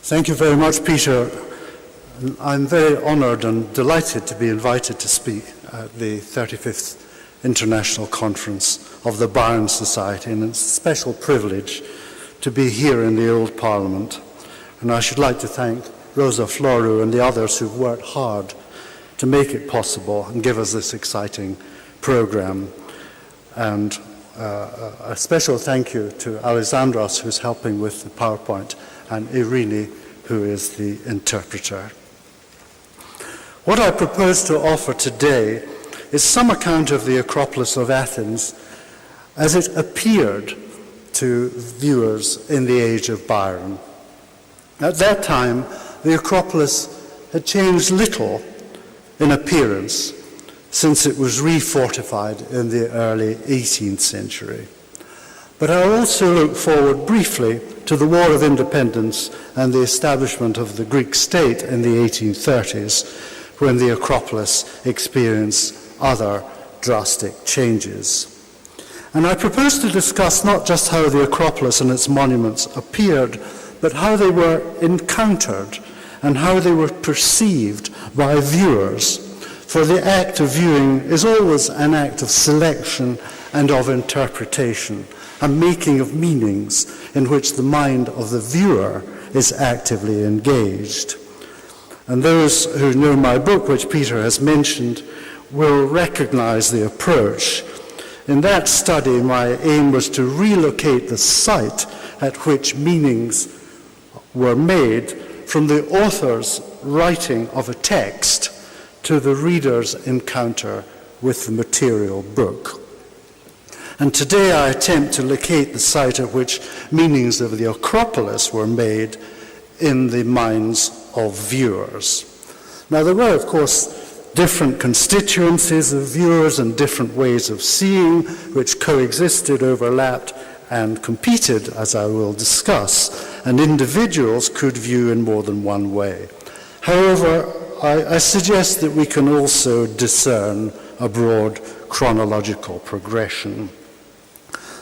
Thank you very much, Peter. I'm very honoured and delighted to be invited to speak at the 35th International Conference of the Byron Society, and it's a special privilege to be here in the Old Parliament. And I should like to thank Rosa Floru and the others who've worked hard to make it possible and give us this exciting programme. And a special thank you to Alexandros, who's helping with the PowerPoint, and Irini, who is the interpreter. What I propose to offer today is some account of the Acropolis of Athens as it appeared to viewers in the age of Byron. At that time, the Acropolis had changed little in appearance since it was refortified in the early 18th century. But I also look forward briefly to the War of Independence and the establishment of the Greek state in the 1830s, when the Acropolis experienced other drastic changes. And I propose to discuss not just how the Acropolis and its monuments appeared, but how they were encountered and how they were perceived by viewers. For the act of viewing is always an act of selection and of interpretation, a making of meanings in which the mind of the viewer is actively engaged. And those who know my book, which Peter has mentioned, will recognize the approach. In that study, my aim was to relocate the site at which meanings were made from the author's writing of a text to the reader's encounter with the material book. And today I attempt to locate the site at which meanings of the Acropolis were made in the minds of viewers. Now, there were, of course, different constituencies of viewers and different ways of seeing, which coexisted, overlapped, and competed, as I will discuss, and individuals could view in more than one way. However, I suggest that we can also discern a broad chronological progression.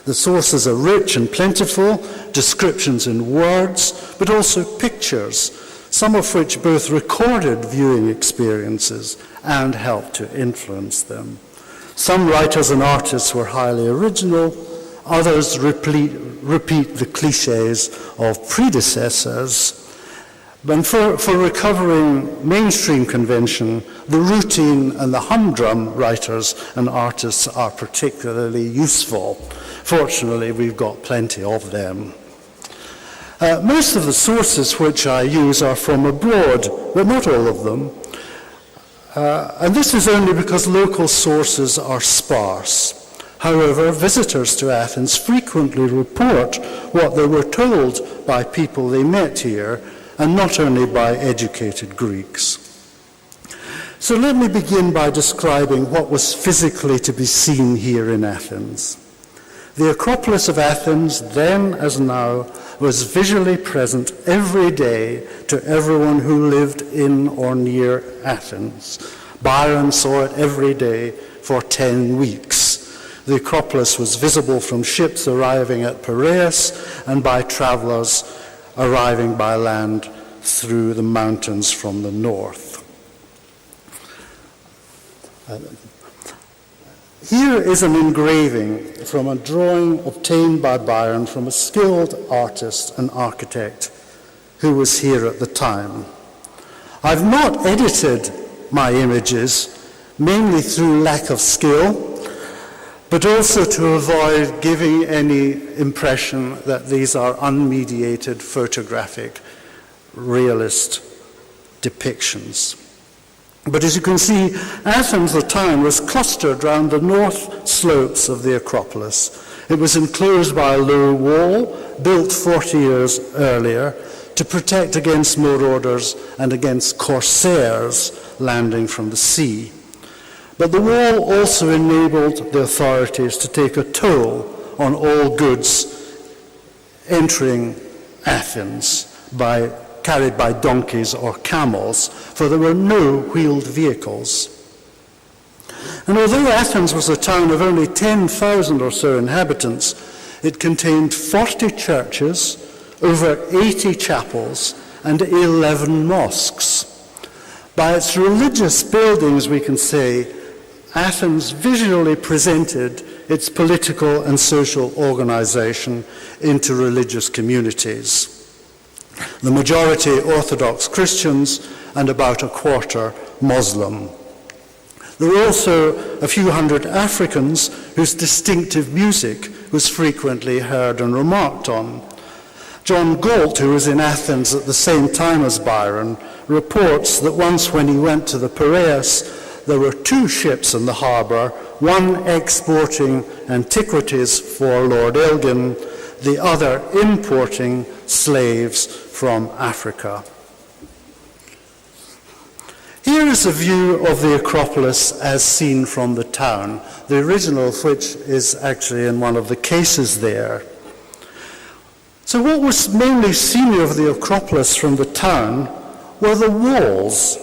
The sources are rich and plentiful, descriptions in words, but also pictures, some of which both recorded viewing experiences and helped to influence them. Some writers and artists were highly original, others repeat the cliches of predecessors. But for recovering mainstream convention, the routine and the humdrum writers and artists are particularly useful. Fortunately, we've got plenty of them. Most of the sources which I use are from abroad, but not all of them. And this is only because local sources are sparse. However, visitors to Athens frequently report what they were told by people they met here, and not only by educated Greeks. So let me begin by describing what was physically to be seen here in Athens. The Acropolis of Athens, then as now, was visually present every day to everyone who lived in or near Athens. Byron saw it every day for 10 weeks. The Acropolis was visible from ships arriving at Piraeus and by travelers arriving by land through the mountains from the north. Here is an engraving from a drawing obtained by Byron from a skilled artist and architect who was here at the time. I've not edited my images, mainly through lack of skill, but also to avoid giving any impression that these are unmediated photographic realist depictions. But as you can see, Athens at the time was clustered around the north slopes of the Acropolis. It was enclosed by a low wall built 40 years earlier to protect against marauders and against corsairs landing from the sea. But the wall also enabled the authorities to take a toll on all goods entering Athens carried by donkeys or camels, for there were no wheeled vehicles. And although Athens was a town of only 10,000 or so inhabitants, it contained 40 churches, over 80 chapels, and 11 mosques. By its religious buildings, we can say, Athens visually presented its political and social organization into religious communities. The majority Orthodox Christians and about a quarter Muslim. There were also a few hundred Africans whose distinctive music was frequently heard and remarked on. John Galt, who was in Athens at the same time as Byron, reports that once when he went to the Piraeus, there were 2 ships in the harbour, one exporting antiquities for Lord Elgin, the other importing slaves from Africa. Here is a view of the Acropolis as seen from the town, the original of which is actually in one of the cases there. So what was mainly seen of the Acropolis from the town were the walls.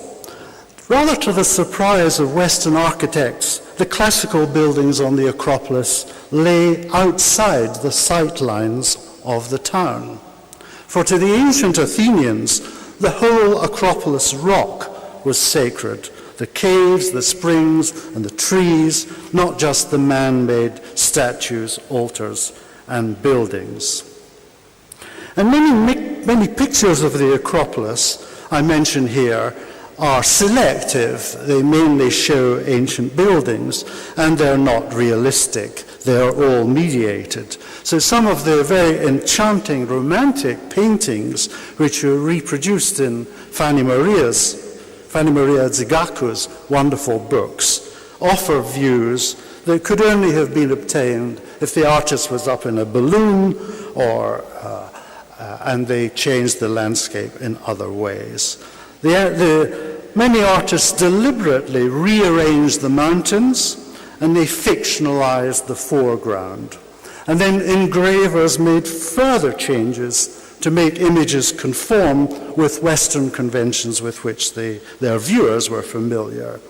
Rather to the surprise of Western architects, the classical buildings on the Acropolis lay outside the sightlines of the town. For to the ancient Athenians, the whole Acropolis rock was sacred. The caves, the springs, and the trees, not just the man-made statues, altars, and buildings. And many pictures of the Acropolis I mention here are selective. They mainly show ancient buildings, and they're not realistic. They're all mediated. So some of the very enchanting romantic paintings, which are reproduced in Fanny Maria Zigaku's wonderful books, offer views that could only have been obtained if the artist was up in a balloon or and they changed the landscape in other ways. Many artists deliberately rearranged the mountains and they fictionalized the foreground. And then engravers made further changes to make images conform with Western conventions with which their viewers were familiar.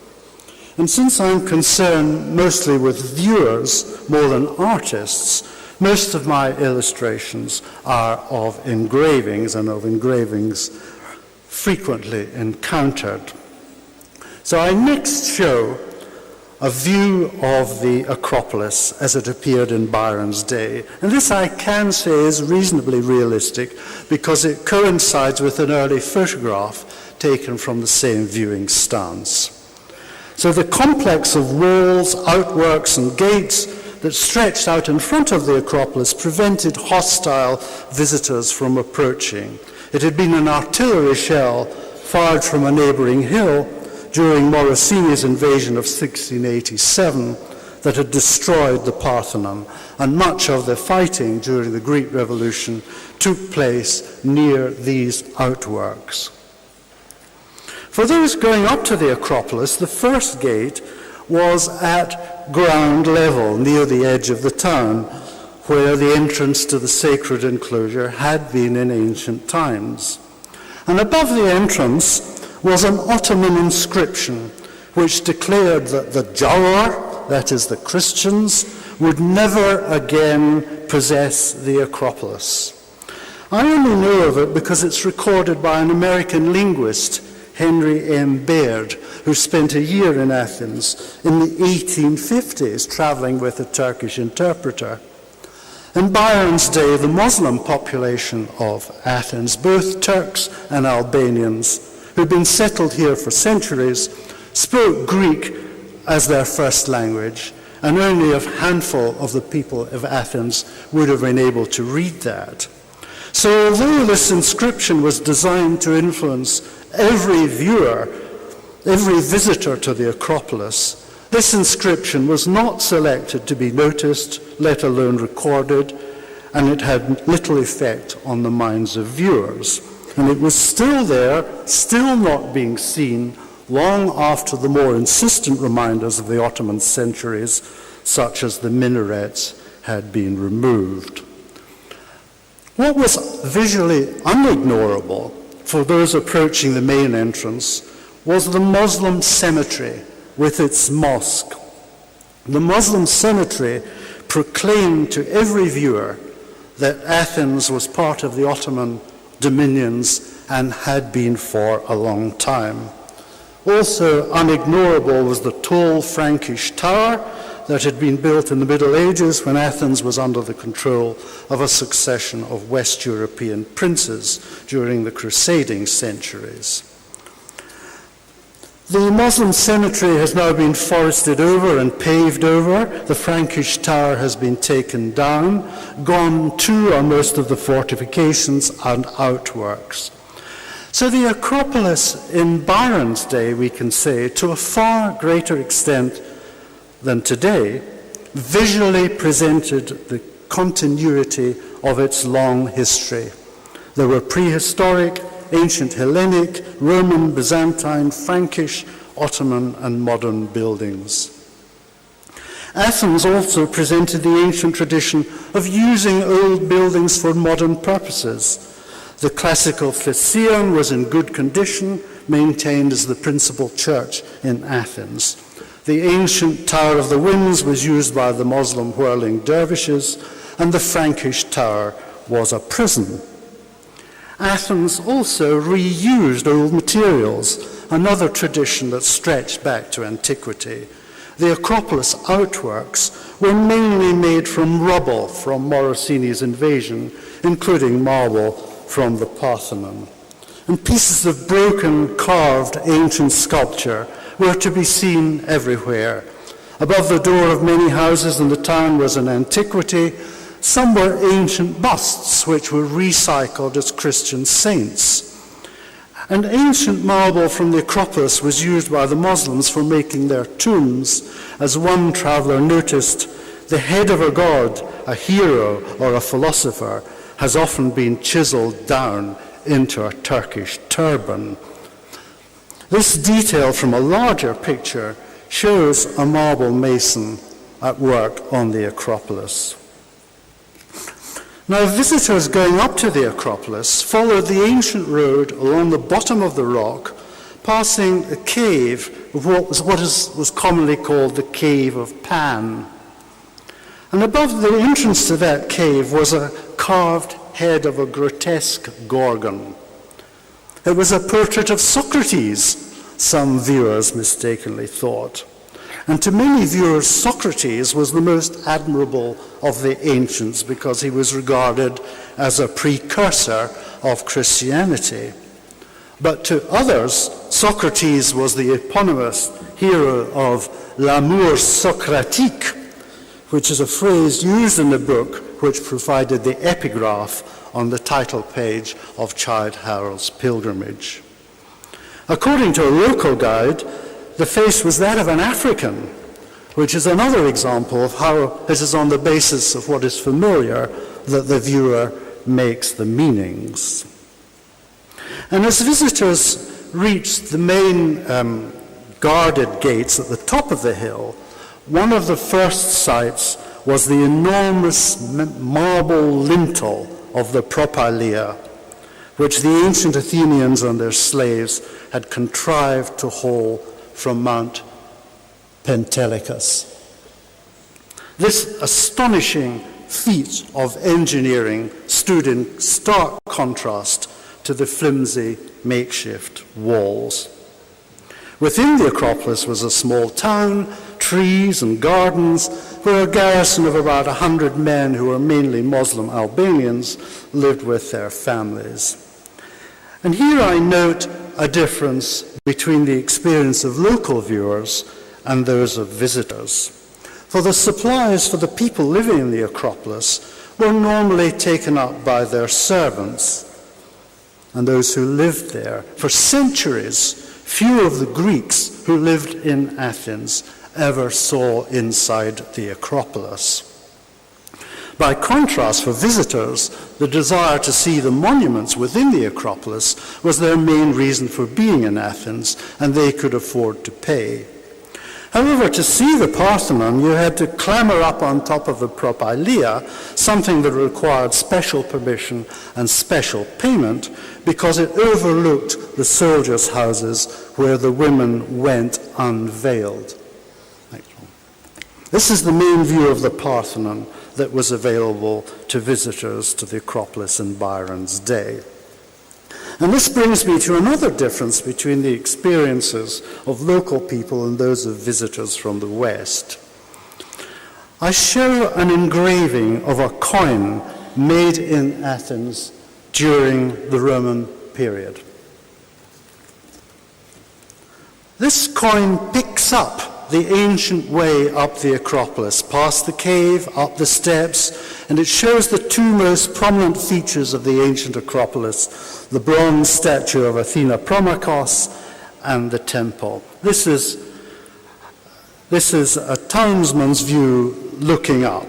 And since I'm concerned mostly with viewers more than artists, most of my illustrations are of engravings and of engravings frequently encountered. So I next show a view of the Acropolis as it appeared in Byron's day. And this I can say is reasonably realistic because it coincides with an early photograph taken from the same viewing stance. So the complex of walls, outworks, and gates that stretched out in front of the Acropolis prevented hostile visitors from approaching. It had been an artillery shell fired from a neighboring hill during Morosini's invasion of 1687 that had destroyed the Parthenon, and much of the fighting during the Greek Revolution took place near these outworks. For those going up to the Acropolis, the first gate was at ground level, near the edge of the town, where the entrance to the sacred enclosure had been in ancient times. And above the entrance was an Ottoman inscription which declared that the Giaour, that is the Christians, would never again possess the Acropolis. I only know of it because it's recorded by an American linguist, Henry M. Baird, who spent a year in Athens in the 1850s traveling with a Turkish interpreter. In Byron's day, the Muslim population of Athens, both Turks and Albanians, who'd been settled here for centuries, spoke Greek as their first language, and only a handful of the people of Athens would have been able to read that. So although this inscription was designed to influence every viewer, every visitor to the Acropolis, this inscription was not selected to be noticed, let alone recorded, and it had little effect on the minds of viewers. And it was still there, still not being seen, long after the more insistent reminders of the Ottoman centuries, such as the minarets, had been removed. What was visually unignorable for those approaching the main entrance was the Muslim cemetery with its mosque. The Muslim cemetery proclaimed to every viewer that Athens was part of the Ottoman dominions and had been for a long time. Also unignorable was the tall Frankish tower that had been built in the Middle Ages when Athens was under the control of a succession of West European princes during the crusading centuries. The Muslim cemetery has now been forested over and paved over. The Frankish tower has been taken down. Gone too are most of the fortifications and outworks. So the Acropolis in Byron's day, we can say, to a far greater extent than today, visually presented the continuity of its long history. There were prehistoric, ancient Hellenic, Roman, Byzantine, Frankish, Ottoman, and modern buildings. Athens also presented the ancient tradition of using old buildings for modern purposes. The classical Theseum was in good condition, maintained as the principal church in Athens. The ancient Tower of the Winds was used by the Muslim whirling dervishes, and the Frankish tower was a prison. Athens also reused old materials, another tradition that stretched back to antiquity. The Acropolis outworks were mainly made from rubble from Morosini's invasion, including marble from the Parthenon. And pieces of broken, carved ancient sculpture were to be seen everywhere. Above the door of many houses in the town was an antiquity. Some were ancient busts which were recycled as Christian saints. And ancient marble from the Acropolis was used by the Muslims for making their tombs. As one traveller noticed, the head of a god, a hero, or a philosopher has often been chiseled down into a Turkish turban. This detail from a larger picture shows a marble mason at work on the Acropolis. Now, visitors going up to the Acropolis followed the ancient road along the bottom of the rock, passing a cave of what was commonly called the Cave of Pan. And above the entrance to that cave was a carved head of a grotesque gorgon. It was a portrait of Socrates, some viewers mistakenly thought. And to many viewers, Socrates was the most admirable of the ancients because he was regarded as a precursor of Christianity. But to others, Socrates was the eponymous hero of l'amour socratique, which is a phrase used in the book which provided the epigraph on the title page of Childe Harold's Pilgrimage. According to a local guide, the face was that of an African, which is another example of how it is on the basis of what is familiar that the viewer makes the meanings. And as visitors reached the main guarded gates at the top of the hill, one of the first sights was the enormous marble lintel of the Propylaea, which the ancient Athenians and their slaves had contrived to haul from Mount Pentelicus. This astonishing feat of engineering stood in stark contrast to the flimsy makeshift walls. Within the Acropolis was a small town, trees and gardens, where a garrison of about 100 men who were mainly Muslim Albanians lived with their families. And here I note a difference between the experience of local viewers and those of visitors. For the supplies for the people living in the Acropolis were normally taken up by their servants and those who lived there. For centuries, few of the Greeks who lived in Athens ever saw inside the Acropolis. By contrast, for visitors, the desire to see the monuments within the Acropolis was their main reason for being in Athens, and they could afford to pay. However, to see the Parthenon, you had to clamber up on top of the Propylaea, something that required special permission and special payment because it overlooked the soldiers' houses where the women went unveiled. This is the main view of the Parthenon. that was available to visitors to the Acropolis in Byron's day. And this brings me to another difference between the experiences of local people and those of visitors from the West. I show an engraving of a coin made in Athens during the Roman period. This coin picks up the ancient way up the Acropolis, past the cave, up the steps, and it shows the two most prominent features of the ancient Acropolis, the bronze statue of Athena Promachos and the temple. This is a townsman's view looking up.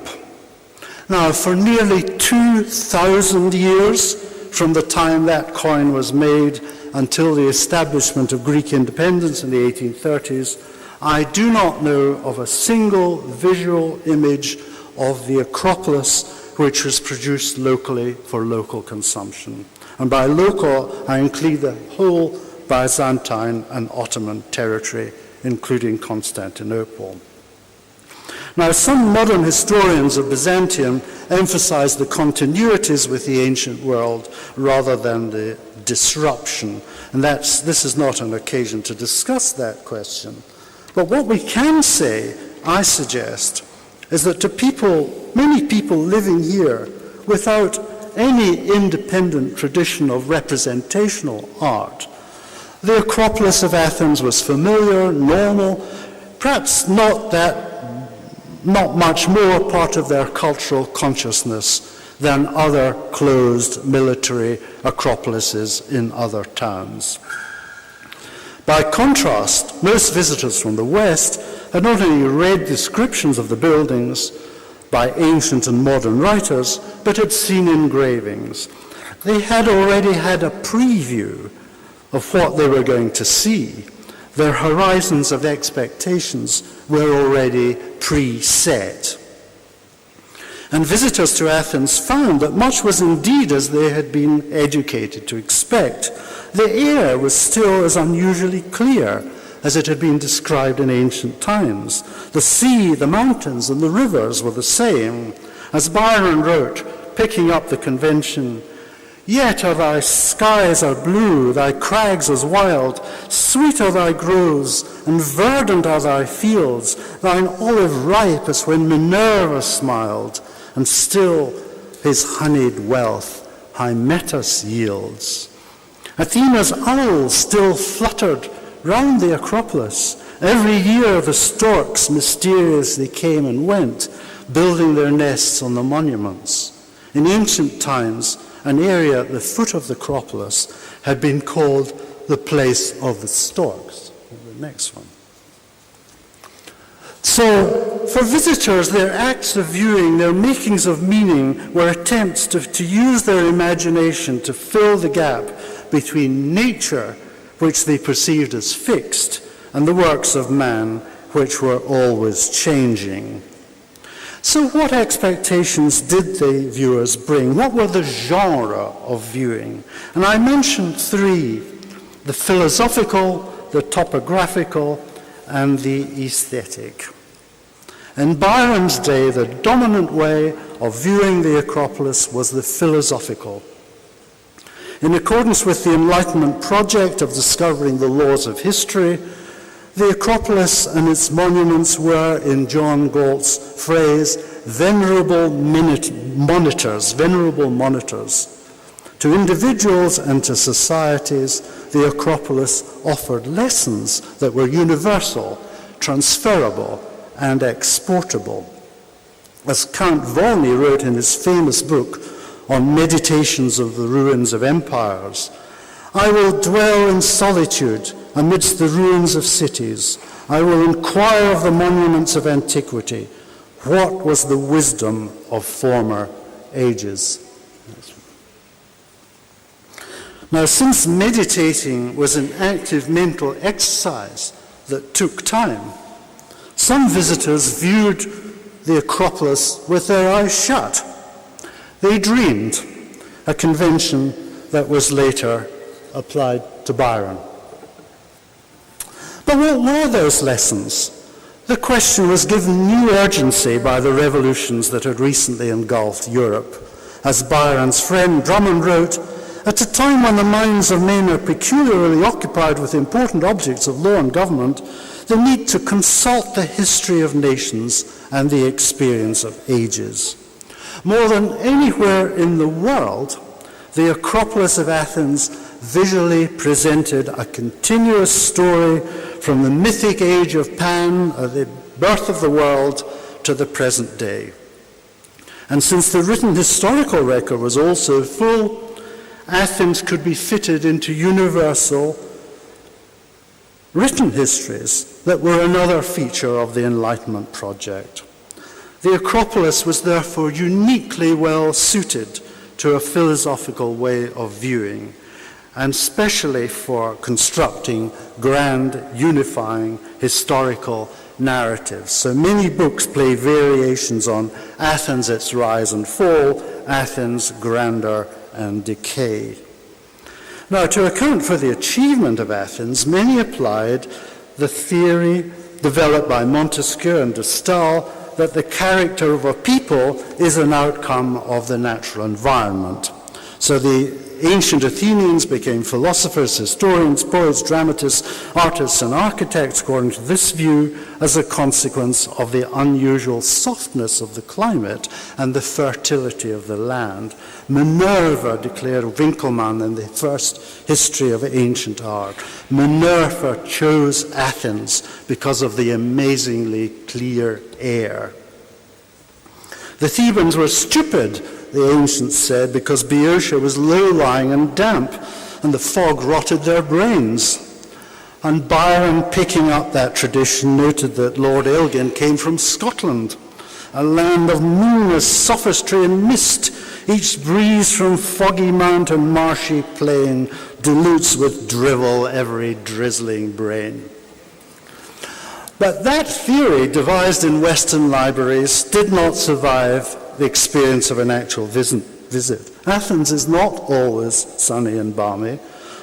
Now, for nearly 2,000 years from the time that coin was made until the establishment of Greek independence in the 1830s, I do not know of a single visual image of the Acropolis which was produced locally for local consumption. And by local, I include the whole Byzantine and Ottoman territory, including Constantinople. Now, some modern historians of Byzantium emphasize the continuities with the ancient world rather than the disruption. And this is not an occasion to discuss that question. But what we can say, I suggest, is that to many people living here without any independent tradition of representational art, the Acropolis of Athens was familiar, normal, perhaps not much more part of their cultural consciousness than other closed military acropolises in other towns. By contrast, most visitors from the West had not only read descriptions of the buildings by ancient and modern writers, but had seen engravings. They had already had a preview of what they were going to see. Their horizons of expectations were already preset. And visitors to Athens found that much was indeed as they had been educated to expect. The air was still as unusually clear as it had been described in ancient times. The sea, the mountains, and the rivers were the same. As Byron wrote, picking up the convention, "Yet are thy skies are blue, thy crags as wild, sweet are thy groves, and verdant are thy fields, thine olive ripe as when Minerva smiled, and still his honeyed wealth Hymettus yields. Athena's owls still fluttered round the Acropolis. Every year the storks mysteriously came and went, building their nests on the monuments. In ancient times, an area at the foot of the Acropolis had been called the place of the storks." The next one. So, for visitors, their acts of viewing, their makings of meaning, were attempts to use their imagination to fill the gap between nature, which they perceived as fixed, and the works of man, which were always changing. So what expectations did the viewers bring? What were the genre of viewing? And I mentioned three: the philosophical, the topographical, and the aesthetic. In Byron's day, the dominant way of viewing the Acropolis was the philosophical. In accordance with the Enlightenment project of discovering the laws of history, the Acropolis and its monuments were, in John Galt's phrase, venerable monitors. To individuals and to societies, the Acropolis offered lessons that were universal, transferable, and exportable. As Count Volney wrote in his famous book on Meditations of the Ruins of Empires, "I will dwell in solitude amidst the ruins of cities. I will inquire of the monuments of antiquity. What was the wisdom of former ages?" Now, since meditating was an active mental exercise that took time, some visitors viewed the Acropolis with their eyes shut. They dreamed, a convention that was later applied to Byron. But what were those lessons? The question was given new urgency by the revolutions that had recently engulfed Europe. As Byron's friend Drummond wrote, "At a time when the minds of men are peculiarly occupied with important objects of law and government, the need to consult the history of nations and the experience of ages." More than anywhere in the world, the Acropolis of Athens visually presented a continuous story from the mythic age of Pan, the birth of the world, to the present day. And since the written historical record was also full, Athens could be fitted into universal written histories that were another feature of the Enlightenment project. The Acropolis was therefore uniquely well suited to a philosophical way of viewing, and especially for constructing grand, unifying historical narratives. So many books play variations on Athens, its rise and fall, Athens, grandeur and decay. Now, to account for the achievement of Athens, many applied the theory developed by Montesquieu and de Stael that the character of a people is an outcome of the natural environment. So the ancient Athenians became philosophers, historians, poets, dramatists, artists, and architects, according to this view, as a consequence of the unusual softness of the climate and the fertility of the land. Minerva, declared Winckelmann in the first history of ancient art, Minerva chose Athens because of the amazingly clear air. The Thebans were stupid, the ancients said, because Boeotia was low-lying and damp, and the fog rotted their brains. And Byron, picking up that tradition, noted that Lord Elgin came from Scotland, a land of meanness, sophistry, and mist. Each breeze from foggy mount and marshy plain dilutes with drivel every drizzling brain. But that theory, devised in Western libraries, did not survive the experience of an actual visit. Athens is not always sunny and balmy,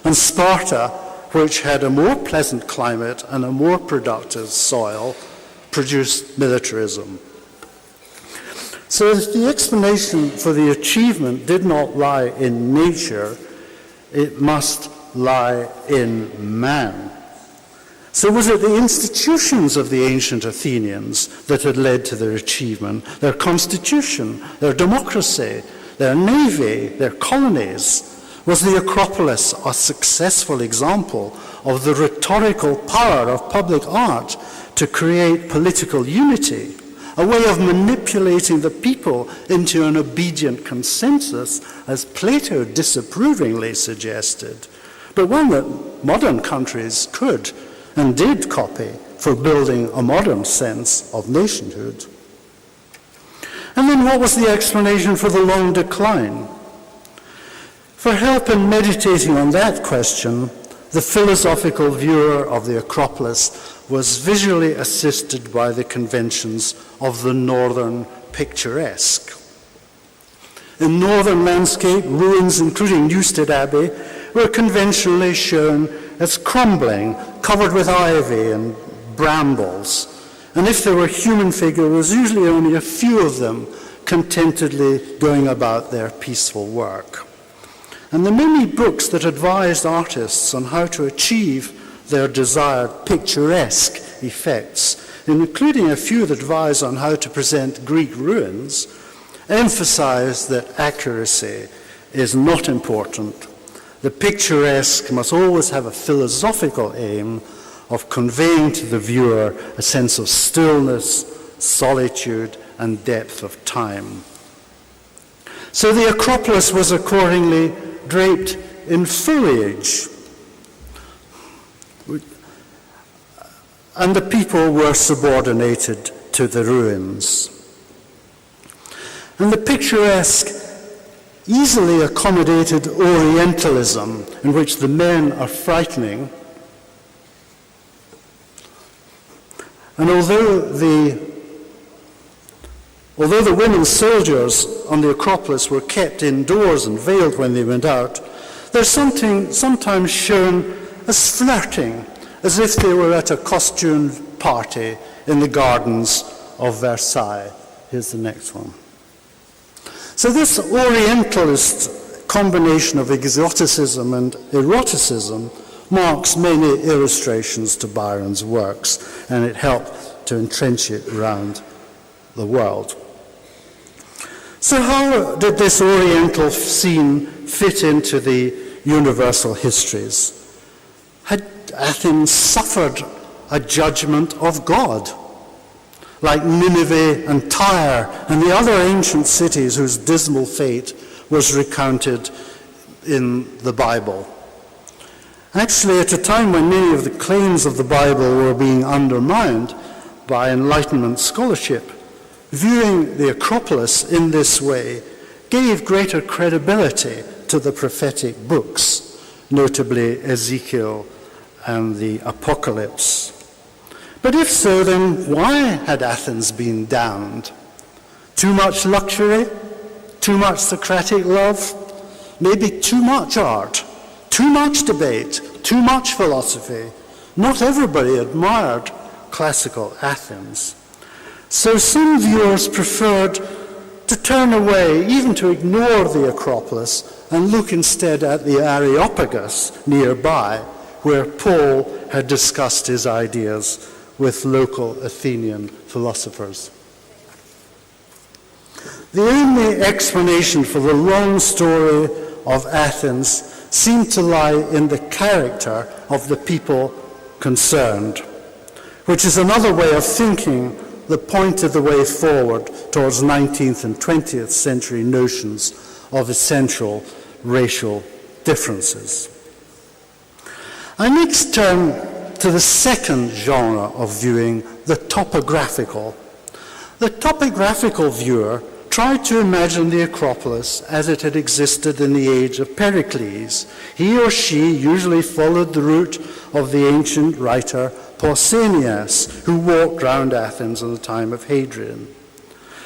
and Sparta, which had a more pleasant climate and a more productive soil, produced militarism. So if the explanation for the achievement did not lie in nature, it must lie in man. So was it the institutions of the ancient Athenians that had led to their achievement, their constitution, their democracy, their navy, their colonies? Was the Acropolis a successful example of the rhetorical power of public art to create political unity, a way of manipulating the people into an obedient consensus, as Plato disapprovingly suggested, but one that modern countries could and did copy for building a modern sense of nationhood? And then what was the explanation for the long decline? For help in meditating on that question, the philosophical viewer of the Acropolis was visually assisted by the conventions of the northern picturesque. In northern landscape, ruins, including Newstead Abbey, were conventionally shown as crumbling, covered with ivy and brambles. And if there were human figures, there was usually only a few of them contentedly going about their peaceful work. And the many books that advised artists on how to achieve their desired picturesque effects, including a few that advise on how to present Greek ruins, emphasize that accuracy is not important. The picturesque must always have a philosophical aim of conveying to the viewer a sense of stillness, solitude, and depth of time. So the Acropolis was accordingly draped in foliage, and the people were subordinated to the ruins. And the picturesque easily accommodated Orientalism, in which the men are frightening. And although the women soldiers on the Acropolis were kept indoors and veiled when they went out, they're sometimes shown as flirting, as if they were at a costumed party in the gardens of Versailles. Here's the next one. So this Orientalist combination of exoticism and eroticism marks many illustrations to Byron's works, and it helped to entrench it around the world. So how did this Oriental scene fit into the universal histories? Had Athens suffered a judgment of God, like Nineveh and Tyre and the other ancient cities whose dismal fate was recounted in the Bible? Actually, at a time when many of the claims of the Bible were being undermined by Enlightenment scholarship, viewing the Acropolis in this way gave greater credibility to the prophetic books, notably Ezekiel and the Apocalypse. But if so, then why had Athens been downed? Too much luxury? Too much Socratic love? Maybe too much art? Too much debate? Too much philosophy? Not everybody admired classical Athens. So some viewers preferred to turn away, even to ignore the Acropolis, and look instead at the Areopagus nearby, where Paul had discussed his ideas with local Athenian philosophers. The only explanation for the long story of Athens seemed to lie in the character of the people concerned, which is another way of thinking that pointed the way forward towards 19th and 20th century notions of essential racial differences. I next turn to the second genre of viewing, the topographical. The topographical viewer tried to imagine the Acropolis as it had existed in the age of Pericles. He or she usually followed the route of the ancient writer Pausanias, who walked round Athens in the time of Hadrian.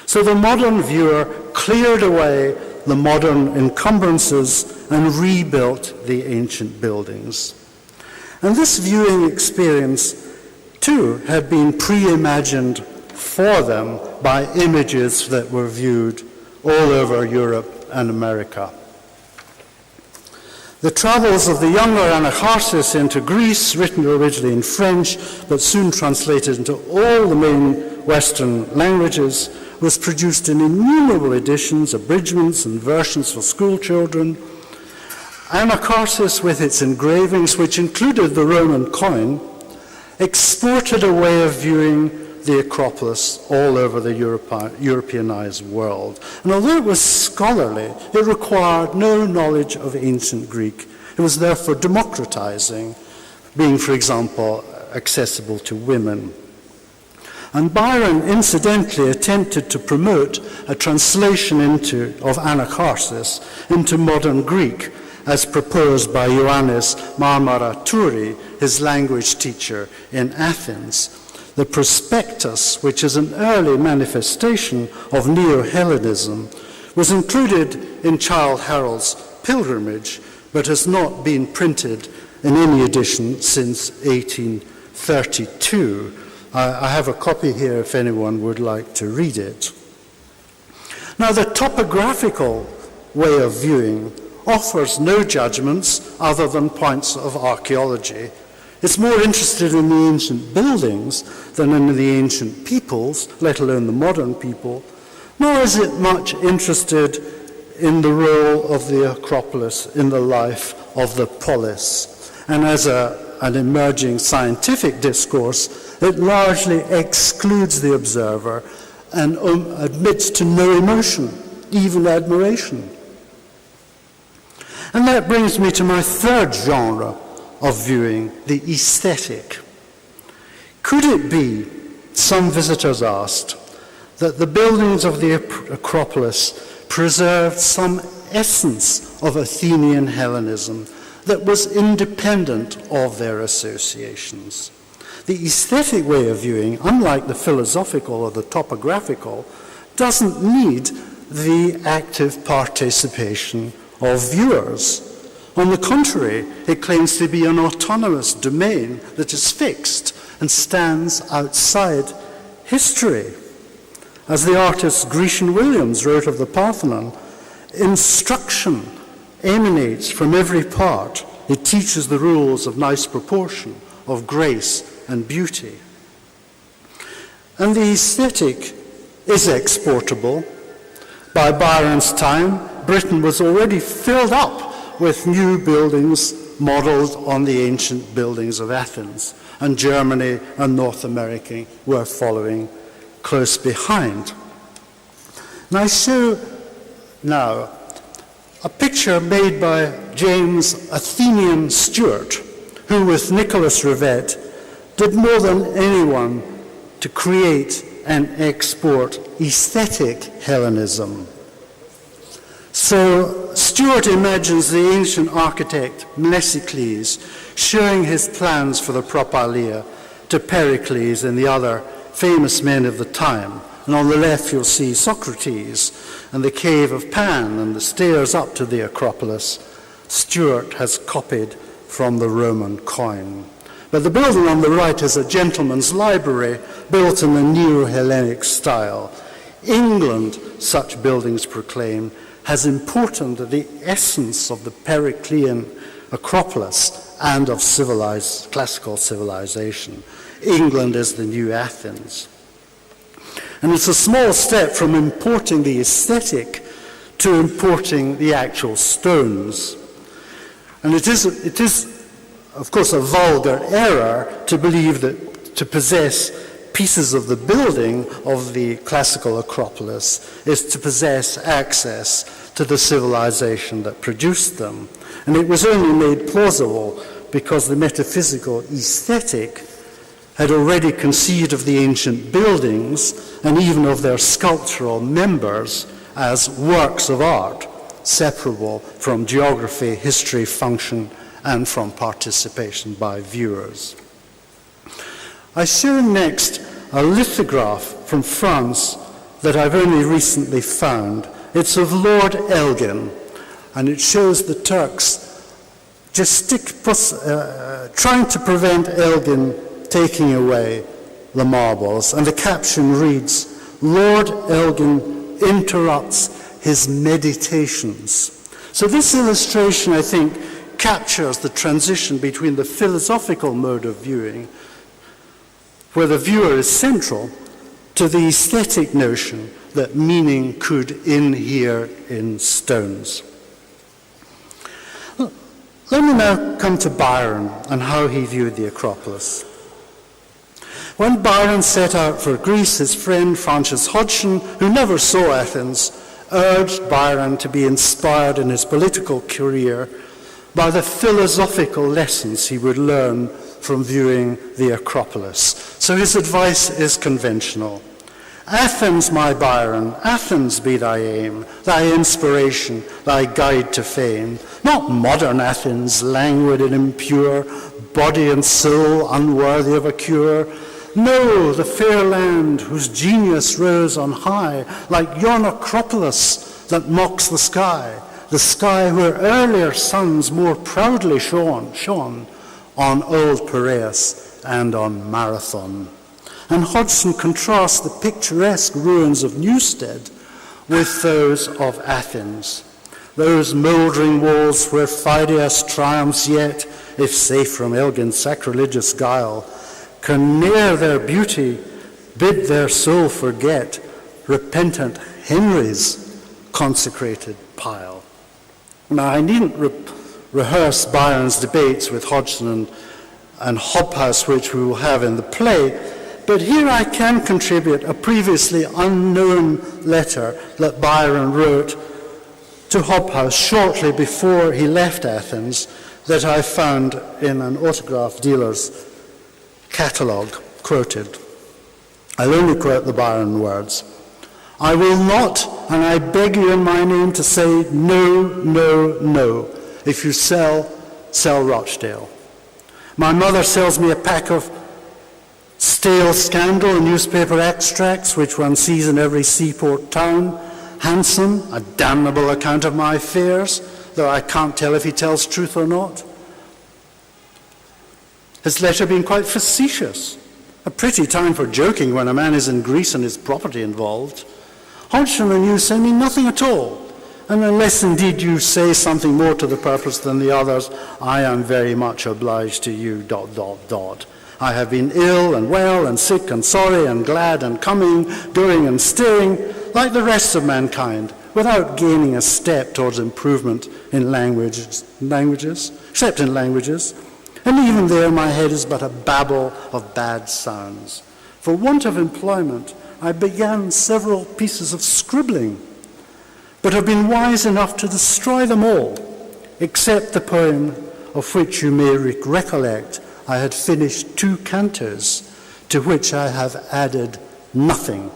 So the modern viewer cleared away the modern encumbrances and rebuilt the ancient buildings. And this viewing experience, too, had been pre-imagined for them by images that were viewed all over Europe and America. The travels of the younger Anacharsis into Greece, written originally in French, but soon translated into all the main Western languages, was produced in innumerable editions, abridgments, and versions for school children. Anacharsis, with its engravings, which included the Roman coin, exported a way of viewing the Acropolis all over the Europeanized world. And although it was scholarly, it required no knowledge of ancient Greek. It was therefore democratizing, being, for example, accessible to women. And Byron, incidentally, attempted to promote a translation of Anacharsis into modern Greek, as proposed by Ioannis Marmaraturi, his language teacher in Athens. The Prospectus, which is an early manifestation of Neo-Hellenism, was included in Childe Harold's Pilgrimage, but has not been printed in any edition since 1832. I have a copy here if anyone would like to read it. Now, the topographical way of viewing offers no judgments other than points of archaeology. It's more interested in the ancient buildings than in the ancient peoples, let alone the modern people, nor is it much interested in the role of the Acropolis in the life of the polis. And as an emerging scientific discourse, it largely excludes the observer and admits to no emotion, even admiration. And that brings me to my third genre of viewing, the aesthetic. Could it be, some visitors asked, that the buildings of the Acropolis preserved some essence of Athenian Hellenism that was independent of their associations? The aesthetic way of viewing, unlike the philosophical or the topographical, doesn't need the active participation of viewers. On the contrary, it claims to be an autonomous domain that is fixed and stands outside history. As the artist Grecian Williams wrote of the Parthenon, instruction emanates from every part. It teaches the rules of nice proportion, of grace and beauty. And the aesthetic is exportable. By Byron's time, Britain was already filled up with new buildings modelled on the ancient buildings of Athens, and Germany and North America were following close behind. And I show now a picture made by James Athenian Stewart, who with Nicholas Rivette did more than anyone to create and export aesthetic Hellenism. So Stewart imagines the ancient architect Mnesicles showing his plans for the Propylaea to Pericles and the other famous men of the time. And on the left you'll see Socrates and the cave of Pan and the stairs up to the Acropolis. Stewart has copied from the Roman coin. But the building on the right is a gentleman's library built in the Neo-Hellenic style. England, such buildings proclaim, has imported the essence of the Periclean Acropolis and of classical civilization. England is the new Athens. And it's a small step from importing the aesthetic to importing the actual stones. And it is, of course, a vulgar error to believe that to possess pieces of the building of the classical Acropolis is to possess access to the civilization that produced them. And it was only made plausible because the metaphysical aesthetic had already conceived of the ancient buildings and even of their sculptural members as works of art, separable from geography, history, function, and from participation by viewers. I show next a lithograph from France that I've only recently found. It's of Lord Elgin, and it shows the Turks trying to prevent Elgin taking away the marbles. And the caption reads, "Lord Elgin interrupts his meditations." So this illustration, I think, captures the transition between the philosophical mode of viewing, where the viewer is central, to the aesthetic notion that meaning could inhere in stones. Let me now come to Byron and how he viewed the Acropolis. When Byron set out for Greece, his friend Francis Hodgson, who never saw Athens, urged Byron to be inspired in his political career by the philosophical lessons he would learn from viewing the Acropolis. So his advice is conventional. "Athens, my Byron, Athens be thy aim, thy inspiration, thy guide to fame. Not modern Athens, languid and impure, body and soul unworthy of a cure. No, the fair land whose genius rose on high, like yon Acropolis that mocks the sky where earlier suns more proudly shone on old Piraeus and on Marathon." And Hodgson contrasts the picturesque ruins of Newstead with those of Athens. Those mouldering walls where Phidias triumphs yet, if safe from Elgin's sacrilegious guile, can ne'er their beauty bid their soul forget repentant Henry's consecrated pile. Now, I needn't rehearse Byron's debates with Hodgson and Hobhouse, which we will have in the play, but here I can contribute a previously unknown letter that Byron wrote to Hobhouse shortly before he left Athens that I found in an autograph dealer's catalogue, quoted. I'll only quote the Byron words. "I will not, and I beg you in my name to say no, no, no. If you sell, sell Rochdale. My mother sells me a pack of stale scandal and newspaper extracts, which one sees in every seaport town. Handsome, a damnable account of my affairs, though I can't tell if he tells truth or not." His letter being quite facetious A pretty time for joking when a man is in Greece and his property involved. Hodgson and you say me nothing at all, and unless indeed you say something more to the purpose than the others, I am very much obliged to you, ... I have been ill and well and sick and sorry and glad and coming, doing and stirring, like the rest of mankind, without gaining a step towards improvement in languages, except in languages. And even there my head is but a babble of bad sounds. For want of employment, I began several pieces of scribbling, but have been wise enough to destroy them all, except the poem of which you may recollect I had finished 2 cantos, to which I have added nothing.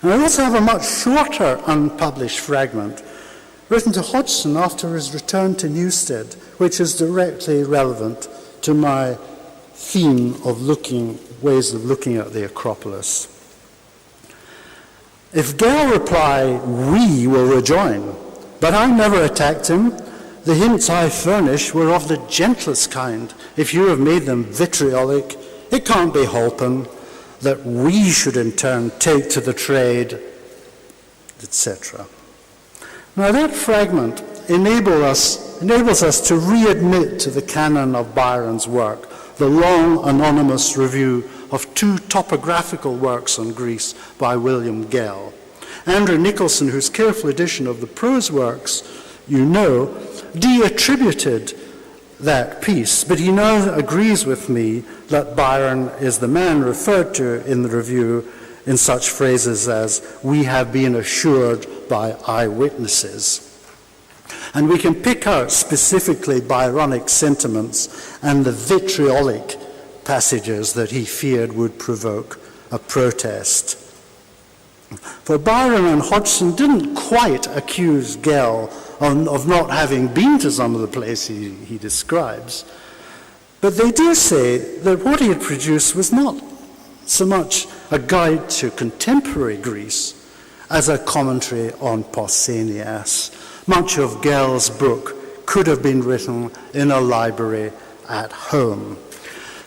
And I also have a much shorter unpublished fragment written to Hodgson after his return to Newstead, which is directly relevant to my theme of ways of looking at the Acropolis. If Gale reply, we will rejoin, but I never attacked him. The hints I furnish were of the gentlest kind. If you have made them vitriolic, it can't be holpen that we should in turn take to the trade, etc. Now that fragment enables us to readmit to the canon of Byron's work the long anonymous review of 2 topographical works on Greece by William Gale. Andrew Nicholson, whose careful edition of the prose works, you know, de-attributed that piece, but he now agrees with me that Byron is the man referred to in the review in such phrases as, we have been assured by eyewitnesses. And we can pick out specifically Byronic sentiments and the vitriolic passages that he feared would provoke a protest. For Byron and Hodgson didn't quite accuse Gale of not having been to some of the places he describes, but they do say that what he had produced was not so much a guide to contemporary Greece as a commentary on Pausanias. Much of Gale's book could have been written in a library at home.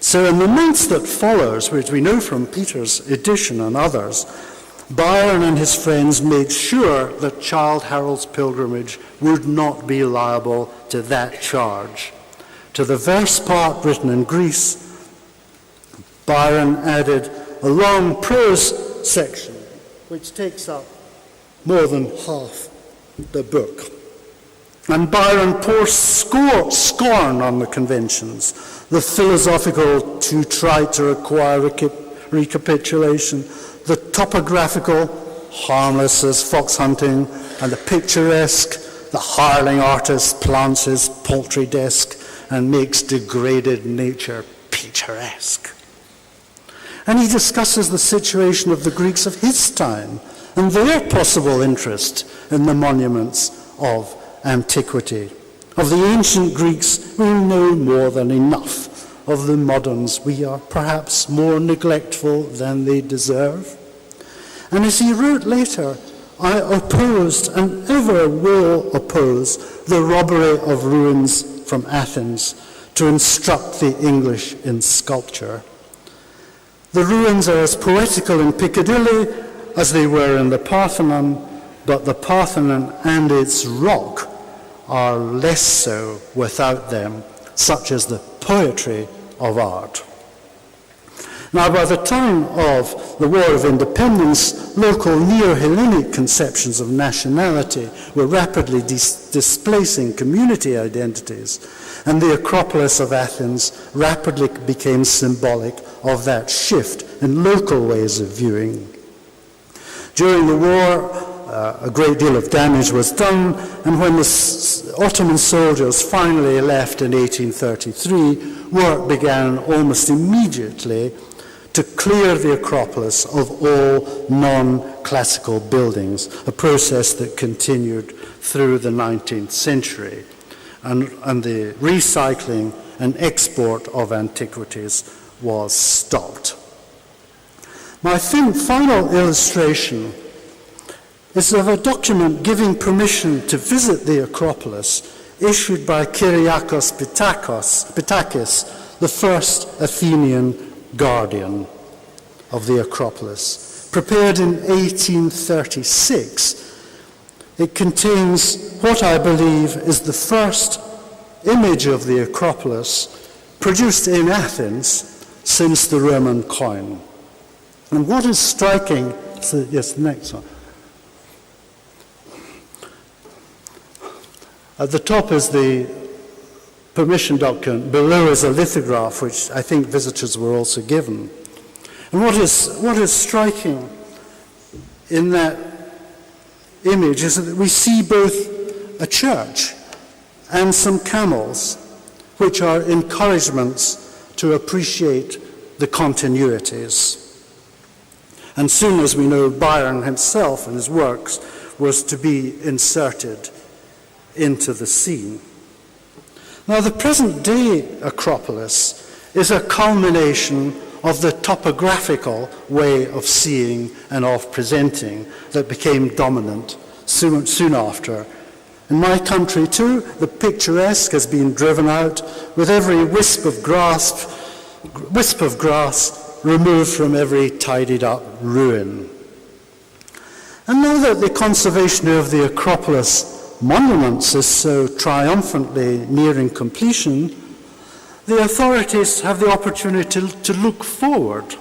So in the months that follows, which we know from Peter's edition and others, Byron and his friends made sure that Childe Harold's pilgrimage would not be liable to that charge. To the verse part written in Greece, Byron added a long prose section, which takes up more than half the book. And Byron pours scorn on the conventions, the philosophical too trite to require recapitulation, the topographical, harmless as fox hunting, and the picturesque, the hireling artist plants his paltry desk and makes degraded nature picturesque. And he discusses the situation of the Greeks of his time and their possible interest in the monuments of antiquity. Of the ancient Greeks, we know more than enough. Of the moderns, we are perhaps more neglectful than they deserve. And as he wrote later, I opposed and ever will oppose the robbery of ruins from Athens to instruct the English in sculpture. The ruins are as poetical in Piccadilly as they were in the Parthenon, but the Parthenon and its rock are less so without them, such as the poetry of art. Now, by the time of the War of Independence, local neo-Hellenic conceptions of nationality were rapidly displacing community identities, and the Acropolis of Athens rapidly became symbolic of that shift in local ways of viewing. During the war, a great deal of damage was done, and when the Ottoman soldiers finally left in 1833, work began almost immediately to clear the Acropolis of all non-classical buildings, a process that continued through the 19th century, and the recycling and export of antiquities was stopped. My final illustration is of a document giving permission to visit the Acropolis, issued by Kyriakos Pitakis, the first Athenian guardian of the Acropolis. Prepared in 1836, it contains what I believe is the first image of the Acropolis produced in Athens since the Roman coin. And what is striking, so yes, the next one. At the top is the permission document. Below is a lithograph, which I think visitors were also given. And what is striking in that image is that we see both a church and some camels, which are encouragements to appreciate the continuities. And soon, as we know, Byron himself and his works was to be inserted into the scene. Now, the present-day Acropolis is a culmination of the topographical way of seeing and of presenting that became dominant soon after. In my country, too, the picturesque has been driven out with every wisp of grass removed from every tidied-up ruin. And now that the conservation of the Acropolis monuments is so triumphantly nearing completion, the authorities have the opportunity to look forward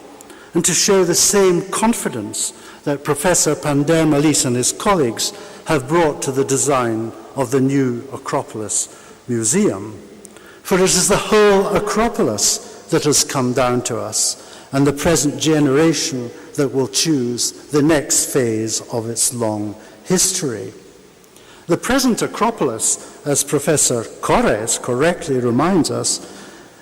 and to show the same confidence that Professor Pandermelis and his colleagues have brought to the design of the new Acropolis Museum. For it is the whole Acropolis that has come down to us, and the present generation that will choose the next phase of its long history. The present Acropolis, as Professor Corres correctly reminds us,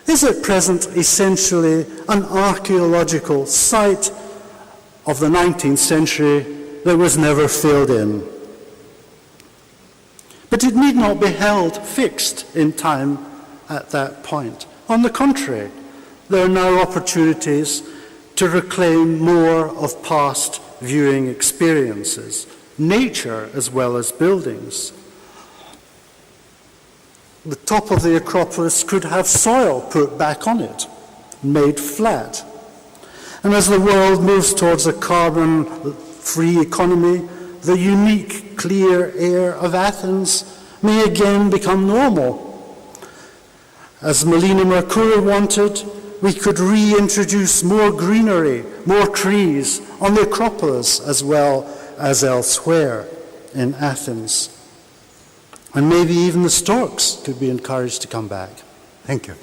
is at present essentially an archaeological site of the 19th century that was never filled in. But it need not be held fixed in time at that point. On the contrary, there are now opportunities to reclaim more of past viewing experiences, nature as well as buildings. The top of the Acropolis could have soil put back on it, made flat. And as the world moves towards a carbon-free economy, the unique, clear air of Athens may again become normal. As Melina Mercouri wanted, we could reintroduce more greenery, more trees on the Acropolis as well as elsewhere in Athens. And maybe even the storks could be encouraged to come back. Thank you.